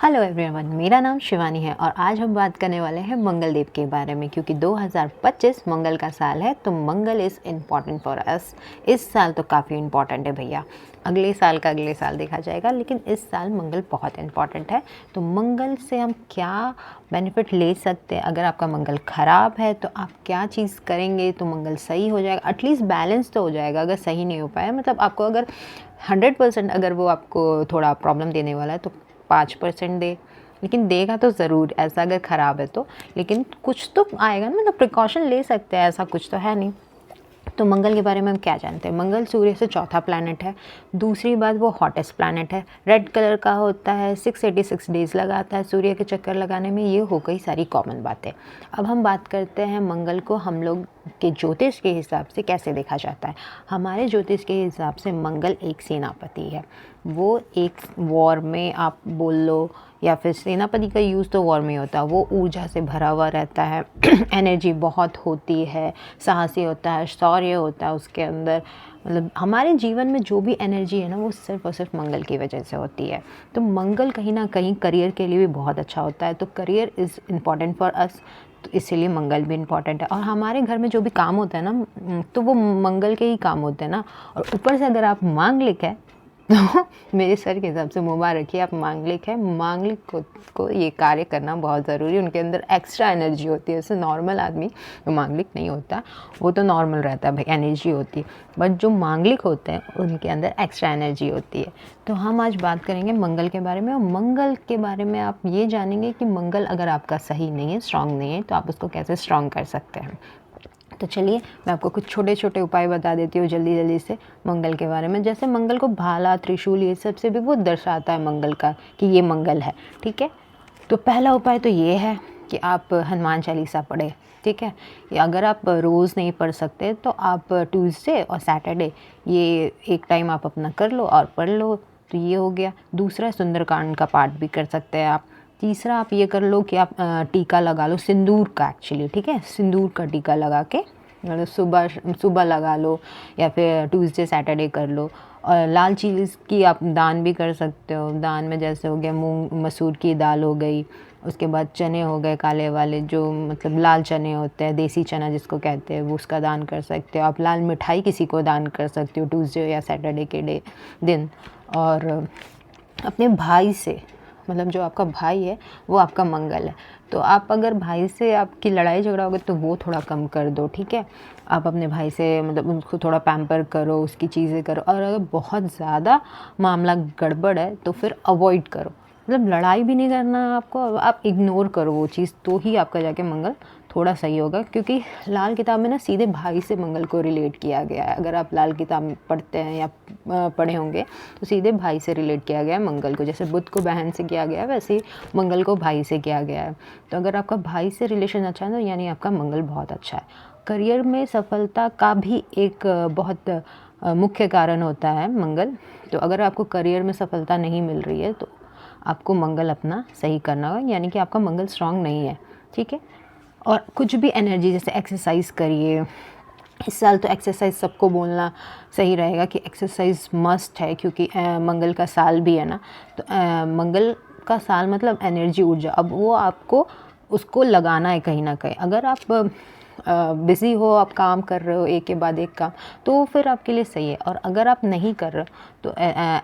Hello everyone, मेरा नाम शिवानी है और आज हम बात करने वाले हैं मंगल देव के बारे में। क्योंकि 2025 मंगल का साल है तो मंगल इज़ इम्पॉर्टेंट फॉर अस। इस साल तो काफ़ी इम्पॉर्टेंट है भैया। अगले साल का अगले साल देखा जाएगा, लेकिन इस साल मंगल बहुत इम्पॉर्टेंट है। तो मंगल से हम क्या बेनिफिट ले सकते हैं? अगर आपका मंगल ख़राब है तो आप क्या चीज़ करेंगे तो मंगल सही हो जाएगा, एटलीस्ट बैलेंस तो हो जाएगा। अगर सही नहीं हो पाया, मतलब आपको अगर 100% अगर वो आपको थोड़ा प्रॉब्लम देने वाला है तो 5% दे, लेकिन देगा तो ज़रूर। ऐसा अगर ख़राब है तो, लेकिन कुछ तो आएगा ना, मतलब प्रिकॉशन ले सकते हैं, ऐसा कुछ तो है नहीं। तो मंगल के बारे में हम क्या जानते हैं? मंगल सूर्य से चौथा प्लैनेट है। दूसरी बात, वो हॉटेस्ट प्लैनेट है। रेड कलर का होता है, 686 डेज़ लगाता है सूर्य के चक्कर लगाने में। ये हो गई सारी कॉमन बातें। अब हम बात करते हैं मंगल को हम लोग के ज्योतिष के हिसाब से कैसे देखा जाता है। हमारे ज्योतिष के हिसाब से मंगल एक सेनापति है। वो एक वॉर में आप बोल लो, या फिर सेनापति का यूज़ तो वॉर में होता है। वो ऊर्जा से भरा हुआ रहता है एनर्जी बहुत होती है, साहसी होता है, शौर्य होता है उसके अंदर। मतलब हमारे जीवन में जो भी एनर्जी है ना, वो सिर्फ़ और सिर्फ मंगल की वजह से होती है। तो मंगल कहीं ना कहीं करियर के लिए भी बहुत अच्छा होता है। तो career is important for us, तो इसीलिए मंगल भी इम्पॉर्टेंट है। और हमारे घर में जो भी काम होता है ना, तो वो मंगल के ही काम होते हैं ना। और ऊपर से अगर आप मांगलिक है तो मेरे सर के हिसाब से मुबारक है, आप मांगलिक है। मांगलिक को ये कार्य करना बहुत ज़रूरी है। उनके अंदर एक्स्ट्रा एनर्जी होती है। जैसे नॉर्मल आदमी जो मांगलिक नहीं होता, वो तो नॉर्मल रहता है, भाई एनर्जी होती है। बट जो मांगलिक होते हैं उनके अंदर एक्स्ट्रा एनर्जी होती है। तो हम आज बात करेंगे मंगल के बारे में। और मंगल के बारे में आप ये जानेंगे कि मंगल अगर आपका सही नहीं है, स्ट्रांग नहीं है, तो आप उसको कैसे स्ट्रांग कर सकते हैं। तो चलिए मैं आपको कुछ छोटे छोटे उपाय बता देती हूँ जल्दी जल्दी से मंगल के बारे में। जैसे मंगल को भाला, त्रिशूल, ये सब से भी वो दर्शाता है मंगल का कि ये मंगल है। ठीक है, तो पहला उपाय तो ये है कि आप हनुमान चालीसा पढ़े। ठीक है, या अगर आप रोज़ नहीं पढ़ सकते तो आप ट्यूसडे और सैटरडे ये एक टाइम आप अपना कर लो और पढ़ लो। तो ये हो गया। दूसरा, सुंदरकांड का पाठ भी कर सकते हैं आप। तीसरा, आप ये कर लो कि आप टीका लगा लो सिंदूर का, एक्चुअली। ठीक है, सिंदूर का टीका लगा के, मतलब सुबह सुबह लगा लो या फिर ट्यूसडे सैटरडे कर लो। और लाल चीज़ की आप दान भी कर सकते हो। दान में जैसे हो गया मूंग मसूर की दाल हो गई, उसके बाद चने हो गए काले वाले, जो मतलब लाल चने होते हैं, देसी चना जिसको कहते हैं, वो उसका दान कर सकते हो आप। लाल मिठाई किसी को दान कर सकते हो ट्यूसडे या सैटरडे के दिन। और अपने भाई से, मतलब जो आपका भाई है वो आपका मंगल है, तो आप अगर भाई से आपकी लड़ाई झगड़ा होगा तो वो थोड़ा कम कर दो। ठीक है, आप अपने भाई से मतलब उसको थोड़ा पैम्पर करो, उसकी चीज़ें करो। और अगर बहुत ज़्यादा मामला गड़बड़ है तो फिर अवॉइड करो। मतलब लड़ाई भी नहीं करना आपको, आप इग्नोर करो वो चीज़, तो ही आपका जाके मंगल थोड़ा सही होगा। क्योंकि लाल किताब में ना सीधे भाई से मंगल को रिलेट किया गया है। अगर आप लाल किताब पढ़ते हैं या पढ़े होंगे तो सीधे भाई से रिलेट किया गया है मंगल को। जैसे बुध को बहन से किया गया है, वैसे ही मंगल को भाई से किया गया है। तो अगर आपका भाई से रिलेशन अच्छा है तो यानी आपका मंगल बहुत अच्छा है। करियर में सफलता का भी एक बहुत मुख्य कारण होता है मंगल। तो अगर आपको करियर में सफलता नहीं मिल रही है तो आपको मंगल अपना सही करना होगा, यानी कि आपका मंगल स्ट्रांग नहीं है। ठीक है, और कुछ भी एनर्जी, जैसे एक्सरसाइज करिए। इस साल तो एक्सरसाइज सबको बोलना सही रहेगा कि एक्सरसाइज मस्ट है, क्योंकि मंगल का साल भी है ना। तो मंगल का साल मतलब एनर्जी, ऊर्जा। अब वो आपको उसको लगाना है कहीं ना कहीं। अगर आप बिज़ी हो, आप काम कर रहे हो एक के बाद एक काम, तो फिर आपके लिए सही है। और अगर आप नहीं कर रहे हो तो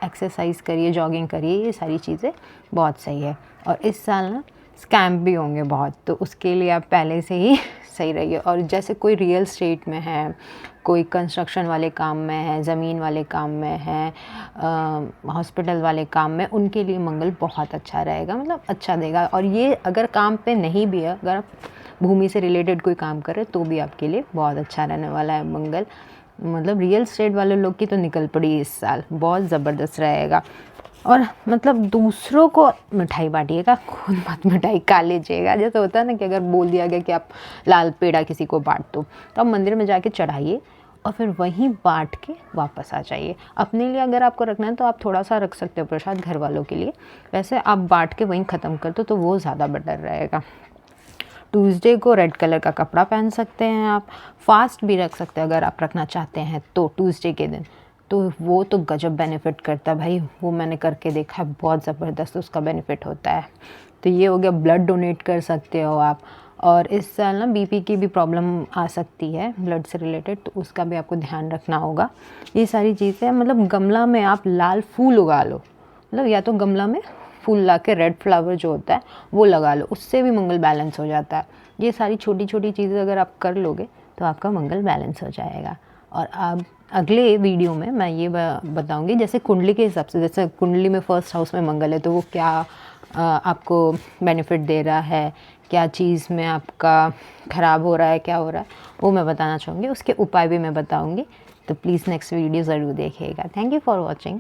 एक्सरसाइज करिए, जॉगिंग करिए, ये सारी चीज़ें बहुत सही है। और इस साल ना स्कैम भी होंगे बहुत, तो उसके लिए आप पहले से ही सही रहिए। और जैसे कोई रियल स्टेट में है, कोई कंस्ट्रक्शन वाले काम में है, ज़मीन वाले काम में है, हॉस्पिटल वाले काम में, उनके लिए मंगल बहुत अच्छा रहेगा, मतलब अच्छा देगा। और ये अगर काम पे नहीं भी है, अगर आप भूमि से रिलेटेड कोई काम कर रहे तो भी आपके लिए बहुत अच्छा रहने वाला है मंगल। मतलब रियल स्टेट वाले लोग की तो निकल पड़ी इस साल, बहुत ज़बरदस्त रहेगा। और मतलब दूसरों को मिठाई बांटिएगा, खुद मत मिठाई खा लीजिएगा। जैसे होता है ना कि अगर बोल दिया गया कि आप लाल पेड़ा किसी को बांट दो, तो आप मंदिर में जाके चढ़ाइए और फिर वहीं बांट के वापस आ जाइए। अपने लिए अगर आपको रखना है तो आप थोड़ा सा रख सकते हो प्रसाद घर वालों के लिए, वैसे आप बांट के वहीं ख़त्म कर दो तो वो ज़्यादा बेटर रहेगा। ट्यूसडे को रेड कलर का कपड़ा पहन सकते हैं आप। फास्ट भी रख सकते हैं अगर आप रखना चाहते हैं तो ट्यूसडे के दिन। तो वो तो गजब बेनिफिट करता है भाई, वो मैंने करके देखा है, बहुत ज़बरदस्त उसका बेनिफिट होता है। तो ये हो गया, ब्लड डोनेट कर सकते हो आप। और इस साल ना बीपी की भी प्रॉब्लम आ सकती है ब्लड से रिलेटेड, तो उसका भी आपको ध्यान रखना होगा। ये सारी चीज़ें मतलब गमला में आप लाल फूल उगा लो, मतलब या तो गमला में फूल ला के रेड फ्लावर जो होता है वो लगा लो, उससे भी मंगल बैलेंस हो जाता है। ये सारी छोटी छोटी चीज़ें अगर आप कर लोगे तो आपका मंगल बैलेंस हो जाएगा। और अब अगले वीडियो में मैं ये बताऊंगी जैसे कुंडली के हिसाब से, जैसे कुंडली में फर्स्ट हाउस में मंगल है तो वो क्या आपको बेनिफिट दे रहा है, क्या चीज़ में आपका ख़राब हो रहा है, क्या हो रहा है, वो मैं बताना चाहूँगी। उसके उपाय भी मैं बताऊँगी, तो प्लीज़ नेक्स्ट वीडियो ज़रूर देखिएगा। Thank you for watching.